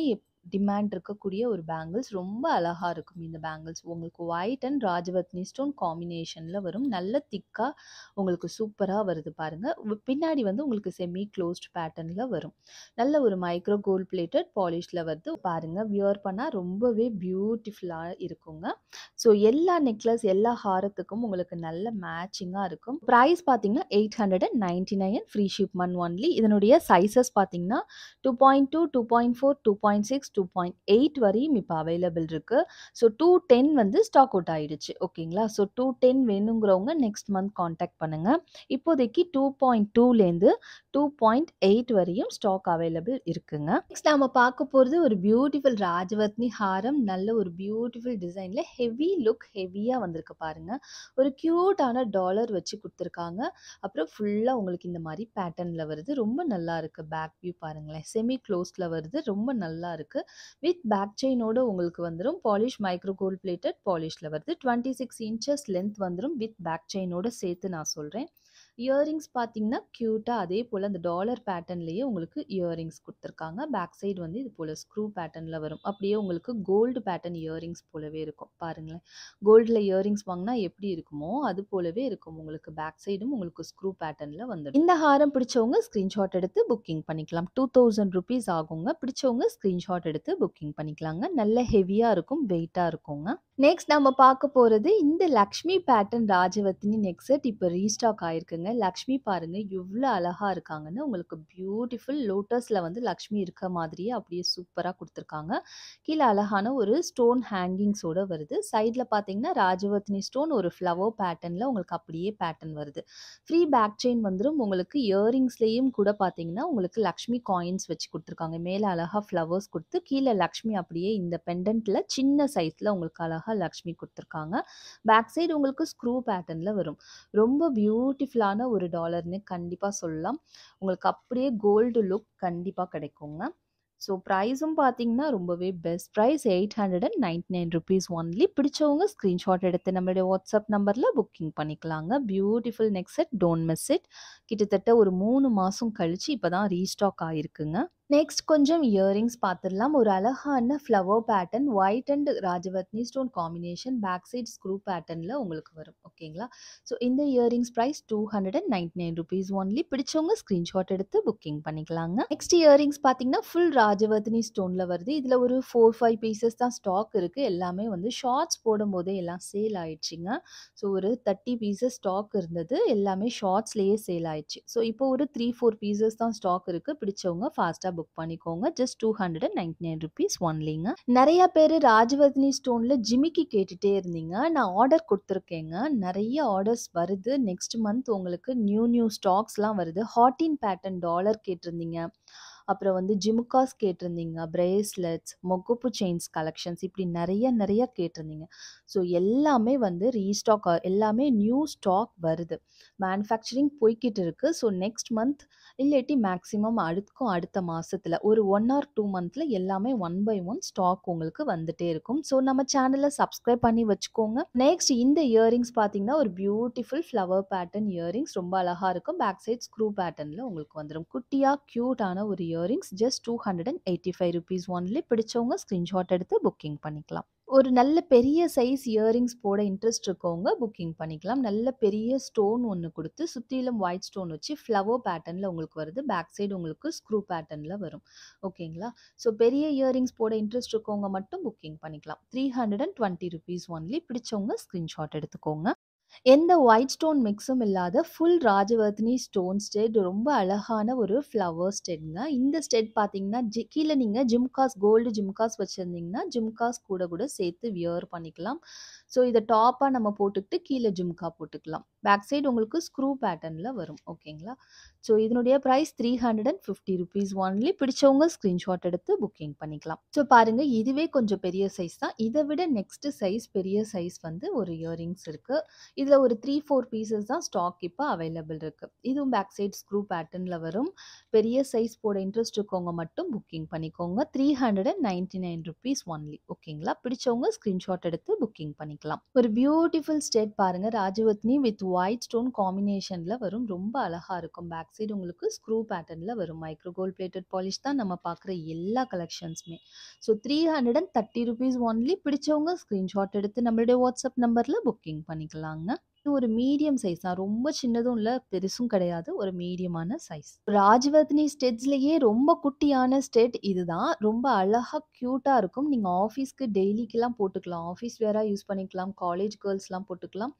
டிமாண்ட் இருக்கக்கூடிய ஒரு பேங்கிள்ஸ். ரொம்ப அழகா இருக்கும் இந்த பேங்கிள்ஸ். உங்களுக்கு ஒயிட் அண்ட் ராஜவத்னி ஸ்டோன் காம்பினேஷன்ல வரும். நல்ல திக்கா உங்களுக்கு சூப்பரா வருது பாருங்க. பின்னாடி வந்து உங்களுக்கு செமி க்ளோஸ்ட் பேட்டர்ன்ல வரும். நல்ல ஒரு மைக்ரோ கோல்ட் பிளேட்டட் பாலிஷ்ல வருது. பாருங்க வியர் பண்ணா ரொம்பவே பியூட்டிஃபுல்லா இருக்குங்க. ஸோ எல்லா நெக்லஸ் எல்லா ஹாரத்துக்கும் உங்களுக்கு நல்ல மேட்சிங்கா இருக்கும். பிரைஸ் பார்த்தீங்கன்னா 899 ஃப்ரீ ஷிப்மெண்ட் ஒன்லி. இதனுடைய சைஸஸ் பார்த்தீங்கன்னா 2.2, 2.4, 2.6, 2.8 வரையும் இப்போ அவைலபிள் இருக்கு. ஸோ 210 வந்து ஸ்டாக் அவுட் ஆயிடுச்சு. ஓகேங்களா? ஸோ 210 வேணுங்கிறவங்க நெக்ஸ்ட் மந்த் காண்டாக்ட் பண்ணுங்க. இப்போதைக்கு 2.2லேருந்து 2.8 வரையும் ஸ்டாக் அவைலபிள் இருக்குங்க. நெக்ஸ்ட் நாம பார்க்க போகிறது ஒரு பியூட்டிஃபுல் ராஜவத்னி ஹாரம். நல்ல ஒரு பியூட்டிஃபுல் டிசைனில் ஹெவி லுக் ஹெவியாக வந்திருக்கு பாருங்க. ஒரு க்யூட்டான டாலர் வச்சு கொடுத்துருக்காங்க. அப்புறம் ஃபுல்லாக உங்களுக்கு இந்த மாதிரி பேட்டர்னில் வருது. ரொம்ப நல்லா இருக்கு. பேக் வியூ பாருங்களேன். செமி க்ளோஸ்ல வருது. ரொம்ப நல்லா இருக்கு. வித் பேக் செயினோட உங்களுக்கு வந்துடும். பாலிஷ் மைக்ரோ கோல்ட் பிளேட்டட் பாலிஷ்ல வருது. 26 இன்ச்சஸ் லென்த் வந்துடும். வித் பேக் செயினோட சேர்த்து நான் சொல்றேன். இயரிங்ஸ் பார்த்தீங்கன்னா க்யூட்டா அதே போல் அந்த டாலர் பேட்டர்ன்லேயே உங்களுக்கு இயரிங்ஸ் கொடுத்துருக்காங்க. பேக் சைடு வந்து இது போல் ஸ்க்ரூ பேட்டர்னில் வரும். அப்படியே உங்களுக்கு கோல்டு பேட்டர்ன் இயரிங்ஸ் போலவே இருக்கும். பாருங்களேன். கோல்டில் இயரிங்ஸ் வாங்கினா எப்படி இருக்குமோ அது போலவே இருக்கும். உங்களுக்கு பேக் சைடும் உங்களுக்கு ஸ்க்ரூ பேட்டர்னில் வந்துடும். இந்த ஹாரம் பிடிச்சவங்க ஸ்க்ரீன்ஷாட் எடுத்து புக்கிங் பண்ணிக்கலாம். 2000 ருபீஸ் ஆகுங்க. பிடிச்சவங்க ஸ்க்ரீன்ஷாட் எடுத்து புக்கிங் பண்ணிக்கலாங்க. நல்ல ஹெவியாக இருக்கும். வெயிட்டாக இருக்குங்க. நெக்ஸ்ட் நம்ம பார்க்க போகிறது இந்த லக்ஷ்மி பேட்டர்ன் ராஜவத்னி நெக் செட் இப்போ ரீஸ்டாக் ஆயிருக்குங்க. லக்ஷ்மி பாருங்க எவ்வளோ அழகா இருக்காங்கன்னு. உங்களுக்கு பியூட்டிஃபுல் லோட்டஸில் வந்து லக்ஷ்மி இருக்க மாதிரியே அப்படியே சூப்பராக கொடுத்துருக்காங்க. கீழே அழகான ஒரு ஸ்டோன் ஹேங்கிங்ஸோட வருது. சைடில் பார்த்தீங்கன்னா ராஜவத்னி ஸ்டோன் ஒரு ஃப்ளவர் பேட்டர்னில் உங்களுக்கு அப்படியே பேட்டர்ன் வருது. ஃப்ரீ பேக் செயின் வந்துடும். உங்களுக்கு இயரிங்ஸ்லேயும் கூட பார்த்தீங்கன்னா உங்களுக்கு லக்ஷ்மி காயின்ஸ் வச்சு கொடுத்துருக்காங்க. மேலே அழகாக ஃப்ளவர்ஸ் கொடுத்து கீழே லக்ஷ்மி அப்படியே இந்த பெண்டன்ட்டில் சின்ன சைஸில் உங்களுக்கு அழகாக லக்ஷ்மி கொடுத்துருக்காங்க. பேக் சைடு உங்களுக்கு ஸ்க்ரூ பேட்டர்ன்ல வரும். ரொம்ப பியூட்டிஃபுல்லான ஒரு டாலர்னு கண்டிப்பா சொல்லலாம். உங்களுக்கு அப்படியே கோல்டு லுக் கண்டிப்பா கிடைக்குங்க. ஸோ ப்ரைஸும் பார்த்தீங்கன்னா ரொம்பவே பெஸ்ட் ப்ரைஸ் 899 ருபீஸ் ஒன்லி. பிடிச்சவங்க ஸ்க்ரீன்ஷாட் எடுத்து நம்மளுடைய வாட்ஸ்அப் நம்பரில் புக்கிங் பண்ணிக்கலாங்க. Beautiful neck set, don't miss it. கிட்டத்தட்ட ஒரு 3 மாதம் கழிச்சு இப்போ தான் ரீஸ்டாக் ஆகிருக்குங்க. நெக்ஸ்ட் கொஞ்சம் இயரிங்ஸ் பார்த்துடலாம். ஒரு அழகான flower pattern white and Rajavathni stone combination back side screw பேட்டர்னில் உங்களுக்கு வரும். ஓகேங்களா? ஸோ இந்த இயரிங்ஸ் ப்ரைஸ் 299 ருபீஸ் ஒன்லி. பிடிச்சவங்க ஸ்க்ரீன்ஷாட் எடுத்து புக்கிங் பண்ணிக்கலாங்க. நெக்ஸ்ட் இயரிங்ஸ் பார்த்தீங்கன்னா ஃபுல் ராஜவத்னி ஸ்டோனில் வருது. இதில் ஒரு 4-5 பீசஸ் தான் ஸ்டாக் இருக்குது. எல்லாமே வந்து ஷார்ட்ஸ் போடும்போதே எல்லாம் சேல் ஆயிடுச்சுங்க. ஸோ ஒரு 30 பீசஸ் ஸ்டாக் இருந்தது. எல்லாமே ஷார்ட்ஸ்லேயே சேல் ஆயிடுச்சு. ஸோ இப்போ ஒரு 3-4 பீசஸ் தான் ஸ்டாக் இருக்குது. பிடிச்சவங்க ஃபாஸ்ட்டாக புக் பண்ணிக்கோங்க. ஜஸ்ட் 299 ருபீஸ் ஒன்லிங்க. நிறைய பேர் ராஜவத்னி ஸ்டோனில் ஜிமிக்கி கேட்டுகிட்டே இருந்தீங்க. நான் ஆர்டர் கொடுத்துருக்கேங்க. நிறைய ஆர்டர்ஸ் வருது. நெக்ஸ்ட் மந்த் உங்களுக்கு நியூ ஸ்டாக்ஸ்லாம் வருது. ஹாட்டின் பேட்டர்ன் டாலர் கேட்டிருந்தீங்க. அப்புறம் வந்து ஜிமுக்காஸ் கேட்டிருந்தீங்க, பிரேஸ்லெட்ஸ், மொகப்பு செயின்ஸ் கலெக்ஷன்ஸ் இப்படி நெறைய கேட்டிருந்தீங்க. ஸோ எல்லாமே வந்து ரீஸ்டாக் எல்லாமே நியூ ஸ்டாக் வருது. மேனுஃபேக்சரிங் போய்க்கிட்டு இருக்கு. ஸோ நெக்ஸ்ட் மந்த் இல்லாட்டி மேக்ஸிமம் அடுத்த மாசத்துல ஒரு 1 ஆர் 2 மந்த்ல எல்லாமே ஒன் பை ஒன் ஸ்டாக் உங்களுக்கு வந்துட்டே இருக்கும். ஸோ நம்ம சேனலை சப்ஸ்கிரைப் பண்ணி வச்சுக்கோங்க. நெக்ஸ்ட் இந்த இயரிங்ஸ் பார்த்தீங்கன்னா ஒரு பியூட்டிஃபுல் ஃப்ளவர் பேட்டர்ன் இயரிங்ஸ் ரொம்ப அழகா இருக்கும். பேக் சைட் ஸ்க்ரூ பேட்டர்ன்ல உங்களுக்கு வந்துடும். குட்டியா கியூட்டான ஒரு இயரிங்ஸ் ஜஸ்ட் 285 rupees ஒன்லி. பிடிச்சவங்க ஸ்கிரீன்ஷாட் எடுத்து புக்கிங் பண்ணிக்கலாம். ஒரு நல்ல பெரிய சைஸ் இயரிங்ஸ் போட இன்ட்ரெஸ்ட் இருக்கவங்க புக்கிங் பண்ணிக்கலாம். நல்ல பெரிய ஸ்டோன் ஒன்று கொடுத்து சுற்றிலும் ஒயிட் ஸ்டோன் வச்சு ஃப்ளவர் பேட்டர்னில் உங்களுக்கு வருது. பேக் சைடு உங்களுக்கு ஸ்க்ரூ பேட்டர்னில் வரும். ஓகேங்களா? ஸோ பெரிய இயரிங்ஸ் போட இன்ட்ரெஸ்ட் இருக்கவங்க மட்டும் புக்கிங் பண்ணிக்கலாம். 320 rupees ஒன்லி. பிடிச்சவங்க ஸ்க்ரீன்ஷாட் எடுத்துக்கோங்க. எந்த ஒயிட் ஸ்டோன் மிக்ஸும் இல்லாத ஃபுல் ராஜவர்த்தினி ஸ்டோன் ஸ்டெட் ரொம்ப அழகான ஒரு ஃப்ளவர் ஸ்டெட்ங்க. இந்த ஸ்டெட் பார்த்தீங்கன்னா கீழே நீங்கள் ஜிம்காஸ் கோல்டு ஜிம்காஸ் வச்சுருந்தீங்கன்னா ஜிம்காஸ் கூட சேர்த்து வியர் பண்ணிக்கலாம். ஸோ இதை டாப்பாக நம்ம போட்டுக்கிட்டு கீழே ஜிம்கா போட்டுக்கலாம். பேக் சைடு உங்களுக்கு ஸ்க்ரூ பேட்டர்னில் வரும். ஓகேங்களா? ஸோ இதனுடைய ப்ரைஸ் 350 rupees ஒன்லி. பிடிச்சவங்க ஸ்க்ரீன்ஷாட் எடுத்து புக்கிங் பண்ணிக்கலாம். ஸோ பாருங்கள், இதுவே கொஞ்சம் பெரிய சைஸ் தான். இதை விட நெக்ஸ்ட் சைஸ் பெரிய சைஸ் வந்து ஒரு இயரிங்ஸ் இருக்குது. இதில் ஒரு 3-4 பீசஸ் தான் ஸ்டாக் இப்போ அவைலபிள் இருக்குது. இதுவும் பேக் சைட் ஸ்க்ரூ பேட்டர்னில் வரும். பெரிய சைஸ் போட இன்ட்ரெஸ்ட் இருக்கவங்க மட்டும் புக்கிங் பண்ணிக்கோங்க. 399 rupees ஒன்லி. ஓகேங்களா? பிடிச்சவங்க ஸ்க்ரீன்ஷாட் எடுத்து புக்கிங் பண்ணிக்கலாம். ஒரு பியூட்டிஃபுல் ஸ்டெட் பாருங்க, ராஜவர்த்தினி வித் ஒயிட் ஸ்டோன் காம்பினேஷன்ல வரும். ரொம்ப அழகா இருக்கும். பேக் சைடு உங்களுக்கு ஸ்க்ரூ பேட்டர்ன்ல வரும். மைக்ரோ கோல்ட் பிளேட்டட் பாலிஷ் தான் நம்ம பார்க்குற எல்லா கலெக்ஷன்ஸுமே. So 330 rupees only. பிடிச்சவங்க ஸ்க்ரீன்ஷாட் எடுத்து நம்மளுடைய வாட்ஸ்அப் நம்பர்ல புக்கிங் பண்ணிக்கலாங்க. இது ஒரு மீடியம் சைஸ் தான். ரொம்ப சின்னதும் இல்லை, பெருசும் கிடையாது. ஒரு மீடியமான சைஸ். ராஜவர்த்தினி ஸ்டெட்ஸ்லயே ரொம்ப குட்டியான ஸ்டெட் இதுதான். ரொம்ப அழகா கியூட்டா இருக்கும். நீங்க ஆஃபீஸ்க்கு டெய்லிக்கெல்லாம் போட்டுக்கலாம். ஆஃபீஸ் வேரா யூஸ் பண்ணிக்கலாம். காலேஜ் கேர்ள்ஸ்லாம் போட்டுக்கலாம்.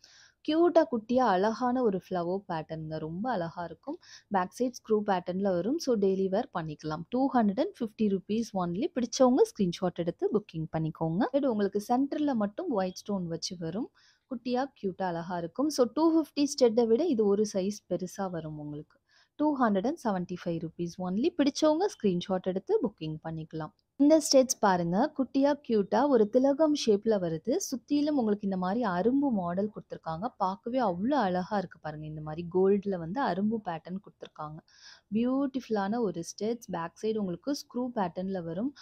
கியூட்டா குட்டியா அழகான ஒரு ஃப்ளவர் பேட்டர்னுங்க. ரொம்ப அழகா இருக்கும். பேக் சைட் ஸ்க்ரூ பேட்டர்ன்ல வரும். ஸோ டெய்லி வேர் பண்ணிக்கலாம். 250 rupees ஒன்லி. பிடிச்சவங்க ஸ்க்ரீன்ஷாட் எடுத்து புக்கிங் பண்ணிக்கோங்க. இது உங்களுக்கு சென்டர்ல மட்டும் ஒயிட் ஸ்டோன் வச்சு வரும். குட்டியா கியூட்டா அழகா இருக்கும். ஸோ 250 ஸ்டெட்டை விட இது ஒரு சைஸ் பெருசா வரும் உங்களுக்கு. 275 rupees ஒன்லி. பிடிச்சவங்க ஸ்க்ரீன்ஷாட் எடுத்து புக்கிங் பண்ணிக்கலாம். இந்த ஸ்டெட்ஸ் பாருங்க, குட்டியா கியூட்டா ஒரு திலகம் ஷேப்ல வருது. சுத்திலும் உங்களுக்கு இந்த மாதிரி அரும்பு மாடல் கொடுத்துருக்காங்க. பார்க்கவே அவ்வளோ அழகா இருக்கு பாருங்க. இந்த மாதிரி கோல்டில் வந்து அரும்பு பேட்டர்ன் கொடுத்துருக்காங்க. பியூட்டிஃபுல்லான ஒரு ஸ்டெட்ஸ். பேக் சைடு உங்களுக்கு ஸ்க்ரூ பேட்டர்ன்ல வரும்.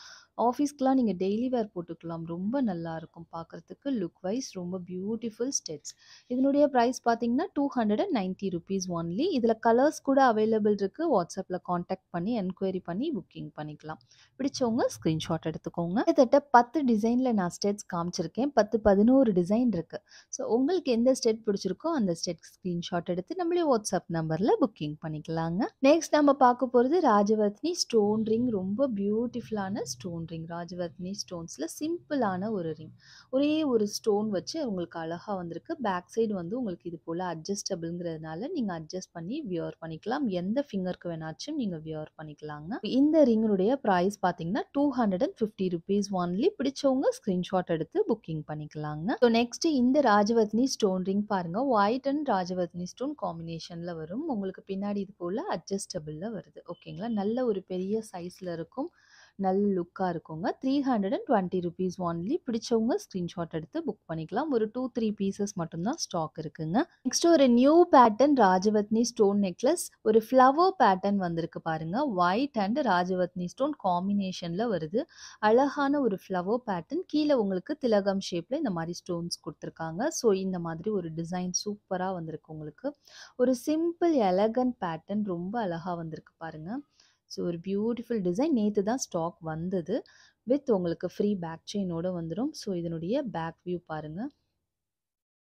ஆஃபீஸ்க்குலாம் நீங்கள் டெய்லி வேர் போட்டுக்கலாம். ரொம்ப நல்லா இருக்கும் பார்க்குறதுக்கு. லுக் வைஸ் ரொம்ப பியூட்டிஃபுல் ஸ்டெட்ஸ். இதனுடைய ப்ரைஸ் பார்த்தீங்கன்னா 290 rupees ஒன்லி. இதில் கலர்ஸ் கூட அவைலபிள் இருக்குது. வாட்ஸ்அப்பில் காண்டாக்ட் பண்ணி என்கொயரி பண்ணி புக்கிங் பண்ணிக்கலாம். பிடிச்சவங்க ஸ்க்ரீன்ஷாட் எடுத்துக்கோங்க. கிட்டத்தட்ட 10 டிசைனில் நான் ஸ்டெட்ஸ் காமிச்சிருக்கேன். 10-11 டிசைன் இருக்குது. ஸோ உங்களுக்கு எந்த ஸ்டெட் பிடிச்சிருக்கோ அந்த ஸ்டெட் ஸ்க்ரீன்ஷாட் எடுத்து நம்மளே வாட்ஸ்அப் நம்பரில் புக்கிங் பண்ணிக்கலாங்க. நெக்ஸ்ட் நம்ம பார்க்க போகிறது ராஜவர்த்தினி ஸ்டோன் ரிங். ரொம்ப பியூட்டிஃபுல்லான ஸ்டோன் ரிங். ராஜவர்த்தினி ஸ்டோன்ஸில் சிம்பிளான ஒரு ரிங். ஒரே ஒரு ஸ்டோன் வச்சு உங்களுக்கு அழகாக வந்திருக்கு. பேக் சைடு வந்து உங்களுக்கு இது போல் அட்ஜஸ்டபிள்ங்கிறதுனால நீங்கள் அட்ஜஸ்ட் பண்ணி வியர் பண்ணிக்கலாம். எந்த ஃபிங்கருக்கு வேணாச்சும் நீங்கள் வியர் பண்ணிக்கலாங்க. இந்த ரிங்கினுடைய ப்ரைஸ் பார்த்தீங்கன்னா 250 rupees ஒன்லி. பிடிச்சவங்க ஸ்க்ரீன்ஷாட் எடுத்து புக்கிங் பண்ணிக்கலாங்க. ஸோ நெக்ஸ்ட் இந்த ராஜவர்த்தினி ஸ்டோன் ரிங் பாருங்க. ஒயிட் அண்ட் ராஜவர்த்தினி ஸ்டோன் காம்பினேஷன்ல வரும். உங்களுக்கு பின்னாடி இது போல அட்ஜஸ்டபிள்ல வருது. ஓகேங்களா? நல்ல ஒரு பெரிய சைஸ்ல இருக்கும். நல்ல லுக்காக இருக்குங்க. 320 rupees ஒன்லி. பிடிச்சவங்க ஸ்க்ரீன்ஷாட் எடுத்து புக் பண்ணிக்கலாம். ஒரு 2-3 பீசஸ் மட்டும்தான் ஸ்டாக் இருக்குங்க. நெக்ஸ்ட் ஒரு நியூ பேட்டர்ன் ராஜவர்த்தினி ஸ்டோன் நெக்லஸ். ஒரு ஃப்ளவர் பேட்டர்ன் வந்திருக்கு பாருங்க. ஒயிட் அண்ட் ராஜவர்த்தினி ஸ்டோன் காம்பினேஷன்ல வருது. அழகான ஒரு ஃப்ளவர் பேட்டர்ன். கீழே உங்களுக்கு திலகம் ஷேப்ல இந்த மாதிரி ஸ்டோன்ஸ் கொடுத்துருக்காங்க. ஸோ இந்த மாதிரி ஒரு டிசைன் சூப்பராக வந்திருக்கு உங்களுக்கு. ஒரு சிம்பிள் எலகன்ட் பேட்டர்ன். ரொம்ப அழகாக வந்திருக்கு பாருங்க. ஸோ ஒரு பியூட்டிஃபுல் டிசைன். நேற்று தான் ஸ்டாக் வந்தது. வித் உங்களுக்கு ஃப்ரீ பேக் செயினோட வந்துடும். ஸோ இதனுடைய பேக் வியூ பாருங்கள்.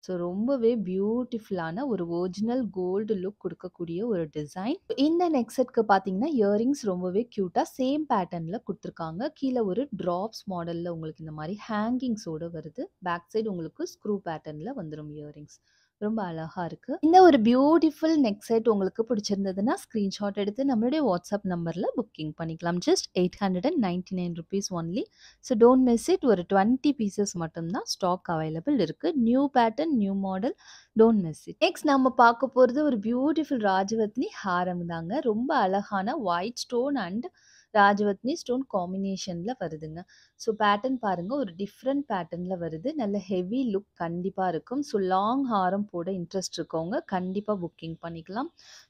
ஸோ ரொம்பவே பியூட்டிஃபுல்லான ஒரு ஒரிஜினல் கோல்டு லுக் கொடுக்கக்கூடிய ஒரு டிசைன். இந்த நெக் செட்க்கு பார்த்தீங்கன்னா இயரிங்ஸ் ரொம்பவே க்யூட்டாக சேம் பேட்டர்னில் கொடுத்துருக்காங்க. கீழே ஒரு ட்ராப்ஸ் மாடலில் உங்களுக்கு இந்த மாதிரி ஹேங்கிங்ஸோடு வருது. பேக் சைடு உங்களுக்கு ஸ்க்ரூ பேட்டர்னில் வந்துடும் இயரிங்ஸ். ரொம்ப அழகா இருக்கு. இந்த ஒரு பியூட்டிஃபுல் நெக் செட் உங்களுக்கு பிடிச்சிருந்ததுன்னா, ஸ்கிரீன்ஷாட் எடுத்து நம்மளுடைய வாட்ஸ்அப் நம்பர்ல புக்கிங் பண்ணிக்கலாம். Just ₹899 only. So don't miss it. ஒரு 20 பீசஸ் மட்டும் தான் ஸ்டாக் அவைலபிள் இருக்கு. New pattern, new model. Don't miss it. Next நம்ம பார்க்க போறது ஒரு பியூட்டிஃபுல் ராஜவத்னி ஹாரம் தாங்க. ரொம்ப அழகான white stone and Rajavathni stone காம்பினேஷன்ல வருதுங்க. ஸோ பேட்டர்ன் பாருங்க, ஒரு டிஃப்ரெண்ட் பேட்டர்ன்ல வருது. நல்ல ஹெவி லுக் கண்டிப்பா இருக்கும். ஸோ லாங் ஹாரம் போட இன்ட்ரெஸ்ட் இருக்கவங்க கண்டிப்பா புக்கிங் பண்ணிக்கலாம்.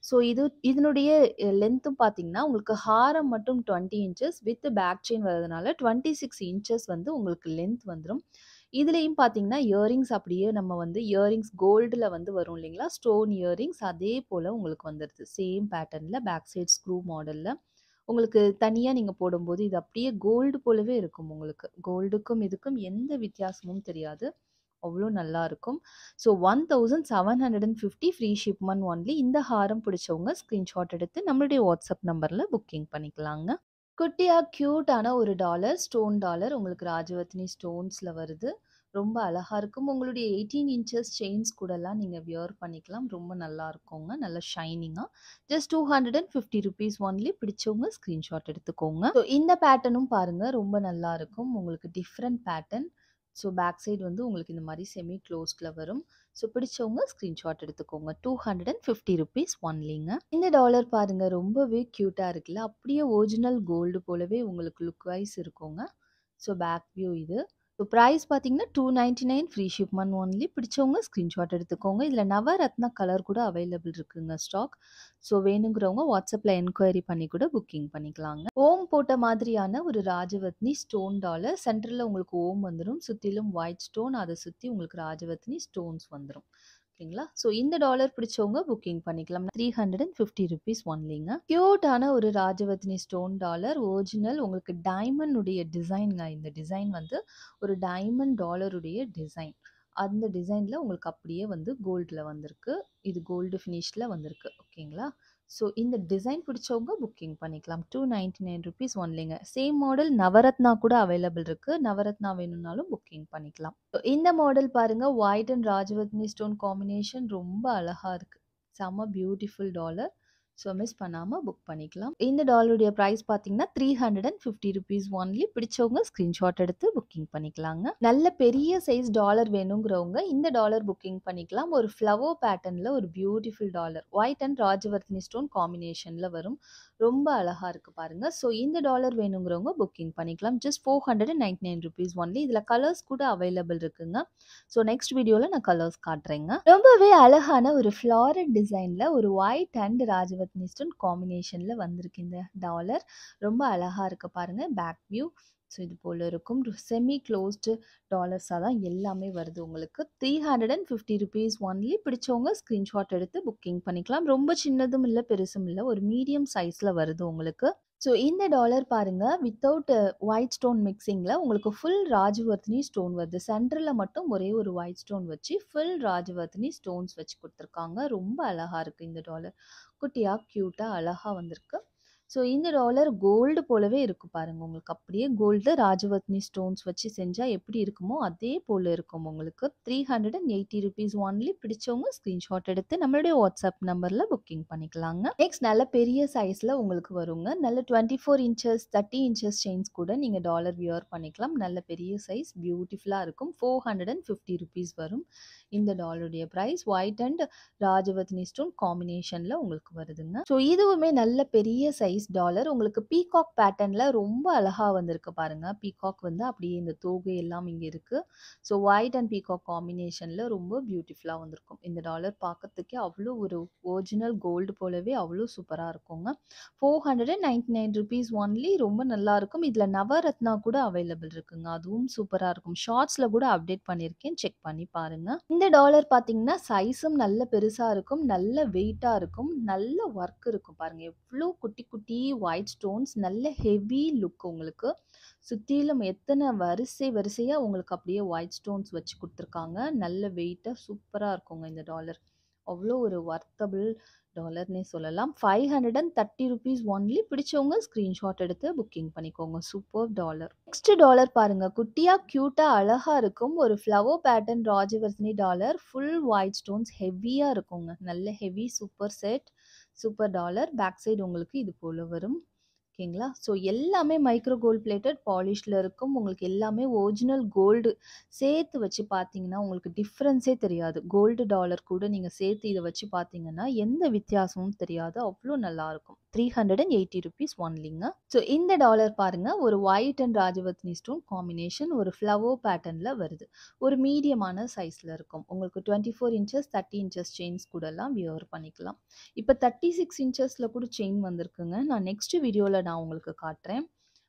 ஸோ இதனுடைய லென்த்தும் பார்த்தீங்கன்னா, உங்களுக்கு ஹாரம் மட்டும் 20 இன்ச்சஸ் வித் பேக் செயின் வரதுனால 26 இன்ச்சஸ் வந்து உங்களுக்கு லென்த் வந்துரும். இதுலயும் பார்த்தீங்கன்னா, இயரிங்ஸ் அப்படியே நம்ம வந்து இயரிங்ஸ் கோல்டுல வந்து வரும் இல்லைங்களா? ஸ்டோன் இயரிங்ஸ் அதே போல உங்களுக்கு வந்துருது. சேம் பேட்டர்ன்ல பேக் சைட் ஸ்க்ரூ மாடல்ல. உங்களுக்கு தனியா நீங்க போடும்போது, இது அப்படியே கோல்டு போலவே இருக்கும் உங்களுக்கு. கோல்டுக்கும் இதுக்கும் எந்த வித்தியாசமும் தெரியாது. அவ்ளோ நல்லாருக்கும். So 1750 free shipment only. இந்த ஹாரம் பிடிச்சவங்க ஸ்கிரீன்ஷாட் எடுத்து நம்மளுடைய வாட்ஸ்அப் நம்பர்ல புக்கிங் பண்ணிக்கலாங்க. குட்டியா கியூட்டான ஒரு டாலர், ஸ்டோன் டாலர் உங்களுக்கு ராஜவர்த்தினி ஸ்டோன்ஸ்ல வருது. ரொம்ப அழகா இருக்கும். உங்களுடைய 18 இன்ச்சஸ் செயின்ஸ் கூடலாம் நீங்க வியர் பண்ணிக்கலாம். ரொம்ப நல்லா இருக்குங்க. நல்ல ஷைனிங்கா. Just ₹250 only. பிடிச்சவங்க ஸ்கிரீன்ஷாட் எடுத்துக்கோங்க. ஸோ இந்த பேட்டர்னும் பாருங்க, ரொம்ப நல்லா இருக்கும். உங்களுக்கு different pattern. So back side வந்து உங்களுக்கு இந்த மாரி செமி க்ளோஸ்ட்ல வரும். ஸோ பிடிச்சவங்க ஸ்கிரீன்ஷாட் எடுத்துக்கோங்க. ₹250 ஒன்லிங்க. இந்த டாலர் பாருங்க, ரொம்பவே கியூட்டா இருக்குல்ல. அப்படியே ஒரிஜினல் கோல்டு போலவே உங்களுக்கு லுக் வைஸ் இருக்குங்க. ஸோ பேக் வியூ இது. ஸோ பிரைஸ் பார்த்தீங்கன்னா $299 ஃப்ரீ ஷிப்மென்ட் ஒன்லி. பிடிச்சவங்க ஸ்கிரீன்ஷாட் எடுத்துக்கோங்க. இதில் நவரத்னா கலர் கூட அவைலபிள் இருக்குங்க ஸ்டாக். ஸோ வேணுங்கிறவங்க வாட்ஸ்அப்பில் என்கொயரி பண்ணி கூட புக்கிங் பண்ணிக்கலாங்க. ஓம் போட்ட மாதிரியான ஒரு ராஜவத்னி ஸ்டோன் டாலர். சென்டரில் உங்களுக்கு ஓம் வந்துடும். சுற்றிலும் ஒயிட் ஸ்டோன். அதை சுற்றி உங்களுக்கு ராஜவத்னி ஸ்டோன்ஸ் வந்துடும். ஓகேங்களா? ஸோ இந்த டாலர் பிடிச்சவங்க புக்கிங் பண்ணிக்கலாம். ₹350 ஒன்லிங்க. கியூட்டான ஒரு ராஜவத்னி ஸ்டோன் டாலர். ஒரிஜினல் உங்களுக்கு டைமண்ட் உடைய டிசைன்ங்க. இந்த டிசைன் வந்து ஒரு டைமண்ட் டாலருடைய டிசைன். அந்த டிசைன்ல உங்களுக்கு அப்படியே வந்து கோல்டுல வந்திருக்கு. இது கோல்டு ஃபினிஷ்ல வந்திருக்கு. ஓகேங்களா? ஸோ இந்த டிசைன் பிடிச்சவங்க புக்கிங் பண்ணிக்கலாம். ₹299 ஒன்லிங்க. சேம் மாடல் நவரத்னா கூட அவைலபிள் இருக்கு. நவரத்னா வேணும்னாலும் புக்கிங் பண்ணிக்கலாம். இந்த மாடல் பாருங்க, white and Rajavathni stone combination ரொம்ப அழகா இருக்கு. செம்ம பியூட்டிஃபுல் டாலர். ஸோ மிஸ் பண்ணாம புக் பண்ணிக்கலாம். இந்த டாலருடைய பிரைஸ் பார்த்தீங்கன்னா ₹350 ஒன்லி. பிடிச்சவங்க ஸ்கிரீன்ஷாட் எடுத்து புக்கிங் பண்ணிக்கலாங்க. நல்ல பெரிய சைஸ் டாலர் வேணுங்கிறவங்க இந்த டாலர் புக்கிங் பண்ணிக்கலாம். ஒரு ஃப்ளவர் பேட்டர்ன்ல ஒரு beautiful dollar. White and Rajavarthini stone காம்பினேஷன்ல வரும். ரொம்ப அழகா இருக்கு பாருங்க. ஸோ இந்த டாலர் வேணுங்கிறவங்க புக்கிங் பண்ணிக்கலாம். Just ₹499 only. இதுல கலர்ஸ் கூட அவைலபிள் இருக்குங்க. ஸோ நெக்ஸ்ட் வீடியோல நான் கலர்ஸ் காட்டுறேங்க. ரொம்பவே அழகான ஒரு ஃப்ளாரல் டிசைன்ல ஒரு ஒயிட் அண்ட் ராஜவர்த்தினி ஸ்டோன் காம்பினேஷன்ல வந்திருக்கு இந்த டாலர். ரொம்ப அழகா இருக்கு பாருங்க. Back view. ஸோ இது போல இருக்கும். செமி க்ளோஸ்டு டாலர்ஸாக தான் எல்லாமே வருது உங்களுக்கு. ₹350 ஒன்லி. பிடிச்சவங்க ஸ்க்ரீன்ஷாட் எடுத்து புக்கிங் பண்ணிக்கலாம். ரொம்ப சின்னதும் இல்லை, பெருசும் இல்லை, ஒரு மீடியம் சைஸில் வருது உங்களுக்கு. ஸோ இந்த டாலர் பாருங்க, வித்தவுட் ஒயிட் ஸ்டோன் மிக்சிங்கில் உங்களுக்கு ஃபுல் ராஜவர்த்தினி ஸ்டோன் வருது. சென்டரில் மட்டும் ஒரே ஒரு ஒயிட் ஸ்டோன் வச்சு ஃபுல் ராஜவர்த்தினி ஸ்டோன்ஸ் வச்சு கொடுத்துருக்காங்க. ரொம்ப அழகாக இருக்குது இந்த டாலர். குட்டியாக க்யூட்டாக அழகாக வந்திருக்கு. ஸோ இந்த டாலர் கோல்டு போலவே இருக்கு பாருங்க. உங்களுக்கு அப்படியே கோல்டு ராஜவர்த்தினி ஸ்டோன்ஸ் வச்சு செஞ்சா எப்படி இருக்குமோ அதே போல இருக்கும் உங்களுக்கு. ₹380 ஒன்லி. பிடிச்சவங்க ஸ்கிரீன்ஷாட் எடுத்து நம்மளுடைய வாட்ஸ்அப் நம்பர்ல புக்கிங் பண்ணிக்கலாங்க. நெக்ஸ்ட் நல்ல பெரிய சைஸ்ல உங்களுக்கு வருங்க. நல்ல 24 இன்ச்சஸ் 30 இன்ச்சஸ் செயின்ஸ் கூட நீங்க டாலர் வியர் பண்ணிக்கலாம். நல்ல பெரிய சைஸ் பியூட்டிஃபுல்லா இருக்கும். ₹450 வரும். இந்த டாலருடைய price. White and Rajavarthini stone காம்பினேஷன்ல உங்களுக்கு வருதுங்க. ஸோ இதுவுமே நல்ல பெரிய சைஸ் டாலர். உங்களுக்கு பீகாக் பேட்டர்ன்ல ரொம்ப அழகா வந்திருக்கு பாருங்க. பீகாக் வந்து அப்படியே இந்த தோகை எல்லாம் இங்க இருக்கு. ஸோ ஒயிட் அண்ட் பீகாக் காம்பினேஷன்ல ரொம்ப பியூட்டிஃபுல்லா வந்திருக்கும். இந்த டாலர் பார்க்கறதுக்கே அவ்வளோ ஒரு ஒரிஜினல் கோல்டு போலவே அவ்வளோ சூப்பரா இருக்குங்க. ₹499 ஒன்லி. ரொம்ப நல்லா இருக்கும். இதுல நவரத்னா கூட அவைலபிள் இருக்குங்க. அதுவும் சூப்பரா இருக்கும். ஷார்ட்ஸ்ல கூட அப்டேட் பண்ணியிருக்கேன். செக் பண்ணி பாருங்க. இந்த டாலர் பார்த்தீங்கன்னா சைஸும் நல்ல பெருசா இருக்கும். நல்ல வெயிட்டா இருக்கும். நல்ல ஒர்க் இருக்கும் பாருங்க. எவ்வளோ குட்டி குட்டி ஒயிட் ஸ்டோன்ஸ். நல்ல ஹெவி லுக் உங்களுக்கு. சுற்றிலும் எத்தனை வரிசையா உங்களுக்கு அப்படியே ஒயிட் ஸ்டோன்ஸ் வச்சு கொடுத்துருக்காங்க. நல்ல வெயிட்டாக சூப்பராக இருக்குங்க இந்த டாலர். அவ்வளோ ஒரு வர்த்தபிள் டாலர்னே சொல்லலாம். 530 ரூபீஸ் ஒன்லி. பிடிச்சவங்க ஸ்க்ரீன்ஷாட் எடுத்து புக்கிங் பண்ணிக்கோங்க. Super dollar. நெக்ஸ்ட் டாலர் பாருங்க. குட்டியா கியூட்டா அழகா இருக்கும். ஒரு flower pattern Rajavarthini dollar. Full white stones ஹெவியா இருக்குங்க. நல்ல heavy super set. Super dollar. Back side உங்களுக்கு இது போல வரும். ஓகேங்களா? ஸோ எல்லாமே மைக்ரோ கோல்ட் பிளேட்டட் பாலிஷ்ல இருக்கும். உங்களுக்கு எல்லாமே ஒரிஜினல் கோல்டு சேர்த்து வச்சு பார்த்தீங்கன்னா, உங்களுக்கு டிஃப்ரென்ஸே தெரியாது. கோல்டு டாலர் கூட நீங்க சேர்த்து இத வச்சு பார்த்தீங்கன்னா, எந்த வித்தியாசமும் தெரியாது. அவ்ளோ நல்லாருக்கும். 380 ரூபீஸ் ஒன்லிங்க. ஸோ இந்த டாலர் பாருங்க. ஒரு white and Rajavarthini stone combination ஒரு ஃப்ளவர் பேட்டர்ன்ல வருது. ஒரு மீடியமான சைஸ்ல இருக்கும். உங்களுக்கு 24 இன்ச்சஸ் 30 இன்ச்சஸ் செயின்ஸ் கூடலாம் வியர் பண்ணிக்கலாம். இப்ப 36 இன்ச்சஸ்ல கூட செயின் வந்திருக்குங்க. நான் நெக்ஸ்ட் வீடியோல நான் உங்களுக்கு காட்டுறேன்.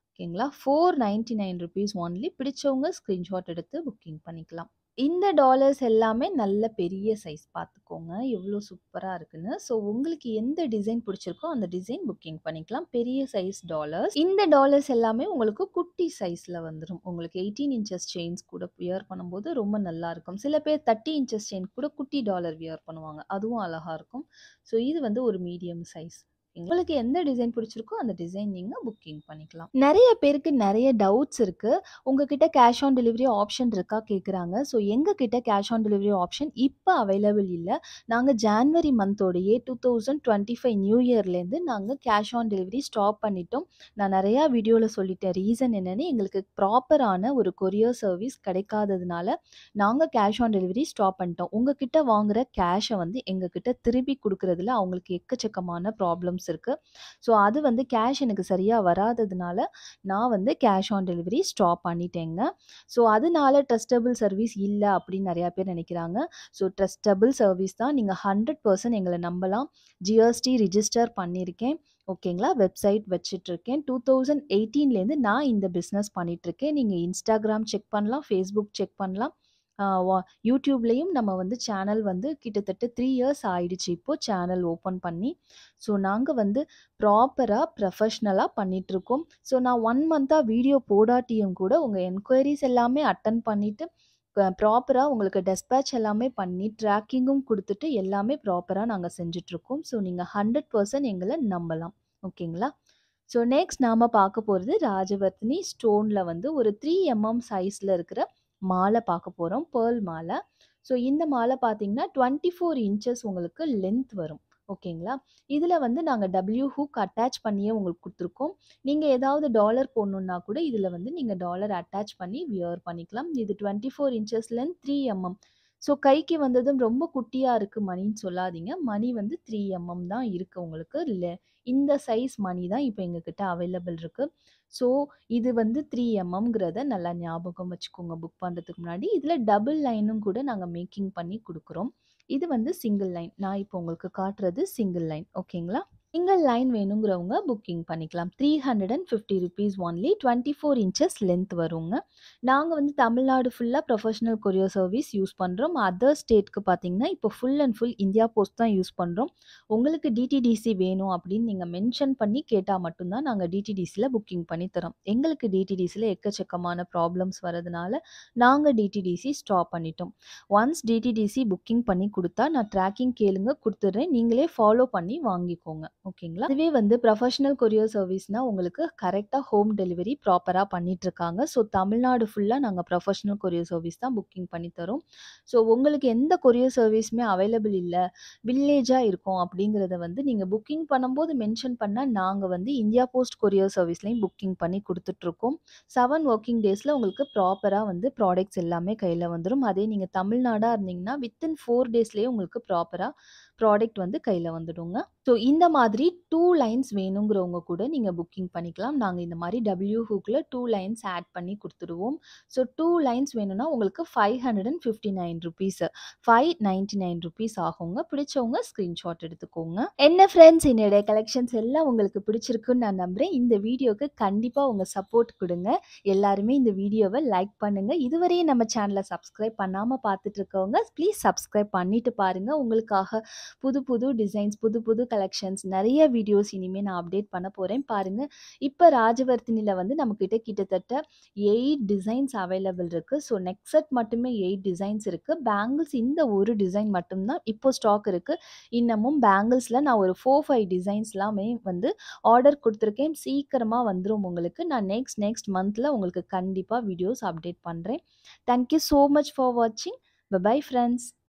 ஓகேங்களா? 499 ரூபீஸ் ஒன்லி. பிடிச்சவங்க ஸ்க்ரீன்ஷாட் எடுத்து புக்கிங் பண்ணிக்கலாம். இந்த டாலர்ஸ் எல்லாமே நல்ல பெரிய சைஸ் பார்த்துக்கோங்க. எவ்வளோ சூப்பரா இருக்குன்னு. ஸோ உங்களுக்கு எந்த டிசைன் பிடிச்சிருக்கோ அந்த டிசைன் புக்கிங் பண்ணிக்கலாம். பெரிய சைஸ் டாலர்ஸ். இந்த டாலர்ஸ் எல்லாமே உங்களுக்கு குட்டி சைஸ்ல வந்துரும். உங்களுக்கு 18 இன்ச்சஸ் செயின்ஸ் கூட வியர் பண்ணும்போது ரொம்ப நல்லா இருக்கும். சில பேர் 30 இன்ச்சஸ் செயின் கூட குட்டி டாலர் வியர் பண்ணுவாங்க. அதுவும் அழகா இருக்கும். ஸோ இது வந்து ஒரு மீடியம் சைஸ். உங்களுக்கு எந்த டிசைன் பிடிச்சிருக்கோ அந்த டிசைன் நீங்க புக்கிங் பண்ணிக்கலாம். நிறைய பேருக்கு நிறைய டவுட்ஸ் இருக்கு. உங்ககிட்ட கேஷ் ஆன் டெலிவரி ஆப்ஷன் இருக்கா கேட்குறாங்க. ஸோ எங்ககிட்ட கேஷ் ஆன் டெலிவரி ஆப்ஷன் இப்போ அவைலபிள் இல்லை. நாங்கள் ஜான்வரி மந்தோடையே 2025 நியூ இயர்லேருந்து நாங்கள் கேஷ் ஆன் டெலிவரி ஸ்டாப் பண்ணிட்டோம். நான் நிறையா வீடியோவில் சொல்லிட்டேன். ரீசன் என்னன்னு, எங்களுக்கு ப்ராப்பரான ஒரு கொரியர் சர்வீஸ் கிடைக்காததுனால நாங்கள் கேஷ் ஆன் டெலிவரி ஸ்டாப் பண்ணிட்டோம். உங்ககிட்ட வாங்குற கேஷை வந்து எங்ககிட்ட திருப்பி கொடுக்கறதுல அவங்களுக்கு எக்கச்சக்கமான ப்ராப்ளம்ஸ் இருக்கு. ஸோ அது வந்து கேஷ் எனக்கு சரியா வராததுனால நான் வந்து கேஷ் ஆன் டெலிவரி ஸ்டாப் பண்ணிட்டேங்க. ஸோ அதனால ட்ரஸ்டபிள் சர்வீஸ் இல்லை அப்படின்னு நிறையா பேர் நினைக்கிறாங்க. ஸோ ட்ரஸ்டபிள் சர்வீஸ் தான். நீங்கள் 100% எங்களை நம்பலாம். ஜிஎஸ்டி ரிஜிஸ்டர் பண்ணியிருக்கேன். ஓகேங்களா? வெப்சைட் வச்சிட்ருக்கேன். 2018லேருந்து நான் இந்த பிஸ்னஸ் பண்ணிகிட்ருக்கேன். நீங்கள் இன்ஸ்டாகிராம் செக் பண்ணலாம், ஃபேஸ்புக் செக் பண்ணலாம். யூடியூப்லேயும் நம்ம வந்து சேனல் வந்து கிட்டத்தட்ட 3 இயர்ஸ் ஆயிடுச்சு இப்போ சேனல் ஓப்பன் பண்ணி. ஸோ நாங்கள் வந்து ப்ராப்பராக ப்ரொஃபஷ்னலாக பண்ணிகிட்ருக்கோம். ஸோ நான் 1 மந்த்தாக வீடியோ போடாட்டியும் கூட உங்கள் என்கொயரிஸ் எல்லாமே அட்டன் பண்ணிவிட்டு ப்ராப்பராக உங்களுக்கு டெஸ்பேட்ச் எல்லாமே பண்ணி ட்ராக்கிங்கும் கொடுத்துட்டு எல்லாமே ப்ராப்பராக நாங்கள் செஞ்சிட்ருக்கோம். ஸோ நீங்கள் 100% எங்களை நம்பலாம். ஓகேங்களா? ஸோ நெக்ஸ்ட் நாம் பார்க்க போகிறது ராஜவர்த்தினி ஸ்டோனில் வந்து ஒரு 3 mm சைஸில் இருக்கிற மாலை பார்க்க போகிறோம். பேர்ல் மாலை. ஸோ இந்த மாலை பார்த்தீங்கன்னா 24 இன்ச்சஸ் உங்களுக்கு லென்த் வரும். ஓகேங்களா? இதில் வந்து நாங்கள் டபிள்யூ ஹூக் அட்டாச் பண்ணியே உங்களுக்கு கொடுத்துருக்கோம். நீங்கள் ஏதாவது டாலர் போடணுன்னா கூட இதில் வந்து நீங்கள் டாலர் அட்டாச் பண்ணி வியர் பண்ணிக்கலாம். இது 24 இன்ச்சஸ் லென்த் 3 mm. ஸோ கைக்கு வந்ததும் ரொம்ப குட்டியாக இருக்குது மணின்னு சொல்லாதீங்க. மணி வந்து 3 mm தான் இருக்குது உங்களுக்கு. இல்லை, இந்த சைஸ் மணி தான் இப்போ எங்ககிட்ட அவைலபிள் இருக்குது. ஸோ இது வந்து 3 mmங்கிறத நல்லா ஞாபகம் வச்சுக்கோங்க புக் பண்ணுறதுக்கு முன்னாடி. இதில் டபுள் லைனும் கூட நாங்கள் மேக்கிங் பண்ணி கொடுக்குறோம். இது வந்து சிங்கிள் லைன். நான் இப்போ உங்களுக்கு காட்டுறது சிங்கிள் லைன். ஓகேங்களா? சிங்கிள் லைன் வேணுங்கிறவங்க புக்கிங் பண்ணிக்கலாம். 350 ரூபீஸ் ஒன்லி. 24 இன்ச்சஸ் லென்த் வருங்க. நாங்கள் வந்து தமிழ்நாடு ஃபுல்லாக ப்ரொஃபஷனல் கொரியர் சர்வீஸ் யூஸ் பண்ணுறோம். அதர் ஸ்டேட்க்கு பார்த்தீங்கன்னா இப்போ full and full India post தான் யூஸ் பண்ணுறோம். உங்களுக்கு டிடிடிசி வேணும் அப்படின்னு நீங்கள் மென்ஷன் பண்ணி கேட்டால் மட்டும்தான் நாங்கள் டிடிடிசியில் புக்கிங் பண்ணி தரோம். எங்களுக்கு டிடிடிசியில் எக்கச்சக்கமான ப்ராப்ளம்ஸ் வரதுனால நாங்கள் டிடிடிசி ஸ்டாப் பண்ணிட்டோம். ஒன்ஸ் டிடிடிசி புக்கிங் பண்ணி கொடுத்தா நான் ட்ராக்கிங் கேளுங்க கொடுத்துட்றேன். நீங்களே ஃபாலோ பண்ணி வாங்கிக்கோங்க. ஓகேங்களா? இதுவே வந்து ப்ரொஃபஷனல் கொரியர் சர்வீஸ்னால் உங்களுக்கு கரெக்டாக ஹோம் டெலிவரி ப்ராப்பராக பண்ணிகிட்ருக்காங்க. ஸோ தமிழ்நாடு ஃபுல்லாக நாங்கள் ப்ரொஃபஷனல் கொரியர் சர்வீஸ் தான் புக்கிங் பண்ணி தரோம். ஸோ உங்களுக்கு எந்த கொரியர் சர்வீஸுமே அவைலபிள் இல்லை, வில்லேஜாக இருக்கும் அப்படிங்கிறத வந்து நீங்கள் புக்கிங் பண்ணும்போது மென்ஷன் பண்ணால் நாங்கள் வந்து இந்தியா போஸ்ட் கொரியர் சர்வீஸ்லையும் புக்கிங் பண்ணி கொடுத்துட்ருக்கோம். 7 ஒர்க்கிங் டேஸில் உங்களுக்கு ப்ராப்பராக வந்து ப்ராடக்ட்ஸ் எல்லாமே கையில் வந்துடும். அதே நீங்கள் தமிழ்நாடாக இருந்தீங்கன்னா வித்தின் 4 டேஸ்லேயே உங்களுக்கு ப்ராப்பராக ப்ராடக்ட் வந்து கையில் வந்துடுங்க. ஸோ இந்த மாதிரி 2 லைன்ஸ் வேணுங்கிறவங்க கூட நீங்கள் புக்கிங் பண்ணிக்கலாம். நாங்கள் இந்த மாதிரி டபிள்யூ ஹூக்கில் 2 லைன்ஸ் ஆட் பண்ணி கொடுத்துடுவோம். ஸோ 2 லைன்ஸ் வேணும்னா உங்களுக்கு 559 ரூபீஸ் 599 ரூபீஸ் ஆகுங்க. பிடிச்சவங்க ஸ்க்ரீன்ஷாட் எடுத்துக்கோங்க. என்ன ஃப்ரெண்ட்ஸ், என்னுடைய கலெக்ஷன்ஸ் எல்லாம் உங்களுக்கு பிடிச்சிருக்குன்னு நான் நம்புகிறேன். இந்த வீடியோவுக்கு கண்டிப்பாக உங்கள் சப்போர்ட் கொடுங்க. எல்லாருமே இந்த வீடியோவை லைக் பண்ணுங்கள். இதுவரையும் நம்ம சேனலை சப்ஸ்கிரைப் பண்ணாமல் பார்த்துட்டு இருக்கவங்க ப்ளீஸ் சப்ஸ்கிரைப் பண்ணிட்டு பாருங்கள். உங்களுக்காக புது புது டிசைன்ஸ், புது புது கலெக்ஷன்ஸ் நெறைய வீடியோஸ் இனிமே நான் அப்டேட் பண்ண போறேன். பாருங்க. இப்ப ராஜவர்த்தினில வந்து நம்மகிட்ட கிட்டத்தட்ட 8 டிசைன்ஸ் அவைலபிள் இருக்கு. ஸோ நெக் செட் மட்டுமே 8 டிசைன்ஸ் இருக்கு. பேங்கிள்ஸ் இந்த ஒரு டிசைன் மட்டும் தான் இப்போ ஸ்டாக் இருக்கு. இன்னமும் பேங்கிள்ஸ்ல நான் ஒரு 4, 5 டிசைன்ஸ்லாமே வந்து ஆர்டர் குடுத்துருக்கேன். சீக்கிரமா வந்துரும் உங்களுக்கு. நான் நெக்ஸ்ட் மந்த்ல உங்களுக்கு கண்டிப்பா வீடியோஸ் அப்டேட் பண்றேன். Thank you so much for வாட்சிங். Bye bye friends.